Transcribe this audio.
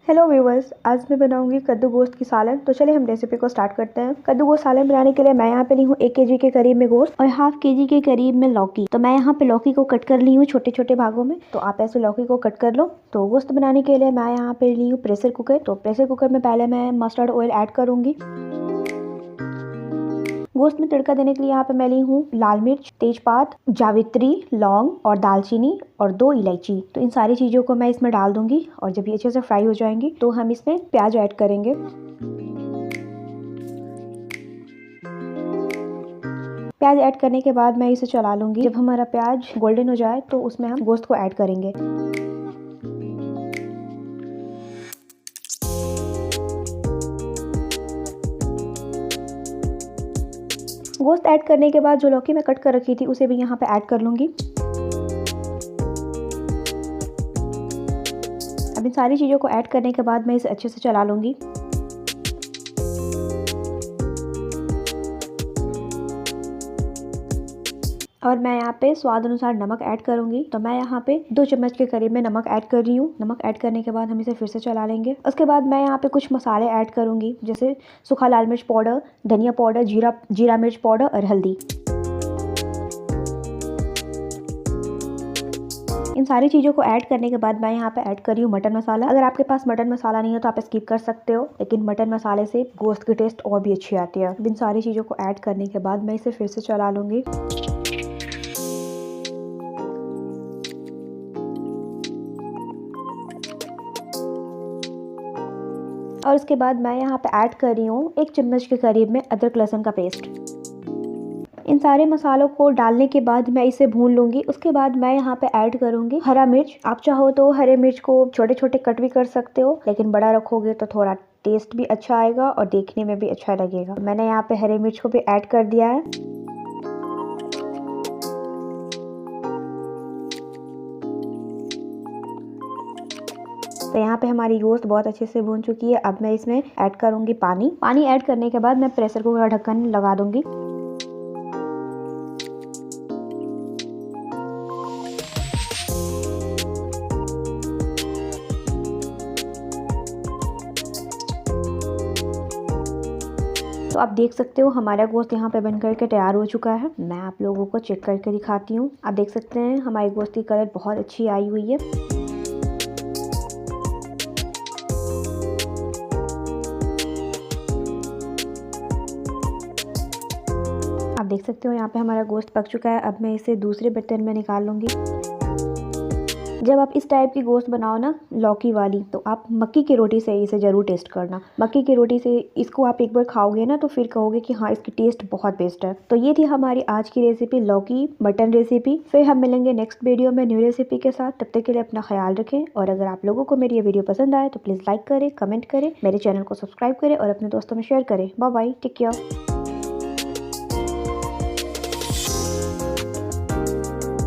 Hello viewers, आज मैं बनाऊंगी कद्दू गोश्त की सालन। तो चलिए हम रेसिपी को स्टार्ट करते हैं। कद्दू गोश्त सालन बनाने के लिए मैं यहाँ पे ली हूँ 1 केजी के करीब में गोश्त और हाफ केजी के करीब में लौकी। तो मैं यहाँ पे लौकी को कट कर ली हूँ छोटे छोटे भागों में। तो आप ऐसे लौकी को कट कर लो। तो गोश्त बनाने के लिए मैं यहाँ पे ली हूँ प्रेशर कुकर। तो प्रेशर कुकर में पहले मैं मस्टर्ड ऑयल ऐड करूंगी। गोश्त में तड़का देने के लिए यहाँ पे मैं ली हूँ लाल मिर्च, तेजपात, जावित्री, लौंग और दालचीनी और 2 इलायची। तो इन सारी चीज़ों को मैं इसमें डाल दूंगी और जब ये अच्छे से फ्राई हो जाएंगी तो हम इसमें प्याज ऐड करेंगे। प्याज ऐड करने के बाद मैं इसे चला लूंगी। जब हमारा प्याज गोल्डन हो जाए तो उसमें हम गोश्त को ऐड करेंगे। गोश्त ऐड करने के बाद जो लौकी मैं कट कर रखी थी उसे भी यहाँ पे ऐड कर लूंगी। अब इन सारी चीज़ों को ऐड करने के बाद मैं इसे अच्छे से चला लूंगी। और मैं यहाँ पे स्वाद अनुसार नमक ऐड करूंगी। तो मैं यहाँ पे 2 चम्मच के करीब में नमक ऐड कर रही हूँ। नमक ऐड करने के बाद हम इसे फिर से चला लेंगे। उसके बाद मैं यहाँ पे कुछ मसाले ऐड करूंगी, जैसे सूखा लाल मिर्च पाउडर, धनिया पाउडर, जीरा मिर्च पाउडर और हल्दी। इन सारी चीज़ों को ऐड करने के बाद मैं यहाँ पे ऐड कर रही हूँ मटन मसाला। अगर आपके पास मटन मसाला नहीं है तो आप स्किप कर सकते हो, लेकिन मटन मसाले से गोश्त की टेस्ट और भी अच्छी आती है। इन सारी चीज़ों को ऐड करने के बाद मैं इसे फिर से चला लूँगी। और उसके बाद मैं यहाँ पे ऐड कर रही हूँ 1 चम्मच के करीब में अदरक लहसुन का पेस्ट। इन सारे मसालों को डालने के बाद मैं इसे भून लूंगी। उसके बाद मैं यहाँ पे ऐड करूंगी हरा मिर्च। आप चाहो तो हरे मिर्च को छोटे छोटे कट भी कर सकते हो, लेकिन बड़ा रखोगे तो थोड़ा टेस्ट भी अच्छा आएगा और देखने में भी अच्छा लगेगा। मैंने यहाँ पे हरे मिर्च को भी ऐड कर दिया है। तो यहाँ पे हमारी गोश्त बहुत अच्छे से भून चुकी है। अब मैं इसमें ऐड करूंगी पानी ऐड करने के बाद मैं प्रेशर कुकर का ढक्कन लगा दूंगी। तो आप देख सकते हो हमारा गोश्त यहाँ पे बन करके तैयार हो चुका है। मैं आप लोगों को चेक करके दिखाती हूँ। आप देख सकते हैं हमारी गोश्त की कलर बहुत अच्छी आई हुई है। आप देख सकते हो यहाँ पे हमारा गोश्त पक चुका है। अब मैं इसे दूसरे बर्तन में निकाल लूंगी। जब आप इस टाइप की गोश्त बनाओ ना लौकी वाली, तो आप मक्की की रोटी से इसे ज़रूर टेस्ट करना। मक्की की रोटी से इसको आप एक बार खाओगे ना तो फिर कहोगे कि हाँ, इसकी टेस्ट बहुत बेस्ट है। तो ये थी हमारी आज की रेसिपी, लौकी मटन रेसिपी। फिर हम मिलेंगे नेक्स्ट वीडियो में न्यू रेसिपी के साथ। तब तक के लिए अपना ख्याल रखें और अगर आप लोगों को मेरी ये वीडियो पसंद आए तो प्लीज़ लाइक करें, कमेंट करें, मेरे चैनल को सब्सक्राइब करें और अपने दोस्तों में शेयर करें। Bye bye, take care.